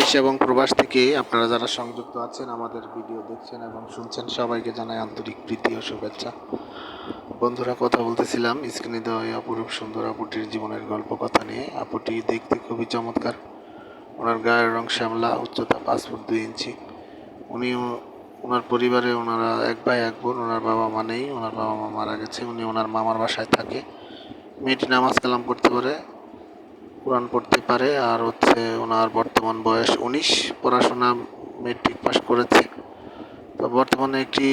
দেশ এবং প্রবাস থেকে আপনারা যারা সংযুক্ত আছেন, আমাদের ভিডিও দেখছেন এবং শুনছেন, সবাইকে জানাই আন্তরিক প্রীতি ও শুভেচ্ছা। বন্ধুরা, কথা বলতেছিলাম স্ক্রিনে দেওয়া এই অপরূপ সুন্দর আপুটির জীবনের গল্প কথা নিয়ে। আপুটি দেখতে খুবই চমৎকার। ওনার গায়ের রং শ্যামলা, উচ্চতা 5 ফুট 2 ইঞ্চি। ওনার পরিবারে ওনারা এক ভাই এক বোন। ওনার বাবা মা নেই, ওনার বাবা মা মারা গেছে। উনি ওনার মামার বাসায় থাকে। মেয়েটি নামাজ কালাম করতে পারে, কোরআন পড়তে পারে। আর ওনার বর্তমান বয়স 19। পড়াশোনা মেট্রিক পাস করেছে। তো বর্তমানে একটি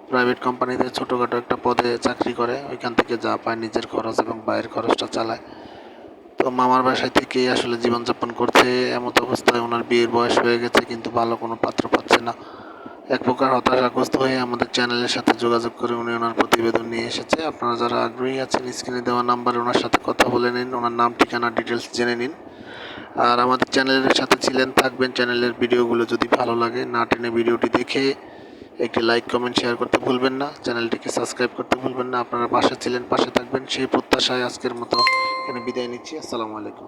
প্রাইভেট কোম্পানিতে ছোটোখাটো একটা পদে চাকরি করে। ওইখান থেকে যা পায় নিজের খরচ এবং বাইরের খরচটা চালায়। তো মামার বাসায় থেকেই আসলে জীবনযাপন করছে। এমত অবস্থায় ওনার বিয়ের বয়স হয়ে গেছে, কিন্তু ভালো কোনো পাত্র পাচ্ছে না। এক প্রকার হতাশাগ্রস্ত হয়ে আমাদের চ্যানেলের সাথে যোগাযোগ করে উনি ওনার প্রতিবেদন নিয়ে এসেছে। আপনারা যারা আগ্রহী আছেন, স্ক্রিনে দেওয়া নাম্বারে ওনার সাথে কথা বলে নিন, ওনার নাম, ঠিকানা, ডিটেলস জেনে নিন। আর আমাদের চ্যানেলের সাথে ছিলেন, থাকবেন। চ্যানেলের ভিডিওগুলো যদি ভালো লাগে, না টেনে ভিডিওটি দেখে একটি লাইক, কমেন্ট, শেয়ার করতে ভুলবেন না। চ্যানেলটিকে সাবস্ক্রাইব করতে ভুলবেন না। আপনারা পাশে ছিলেন, পাশে থাকবেন সেই প্রত্যাশায় আজকের মতো এখানে বিদায় নিচ্ছি। আসসালামু আলাইকুম।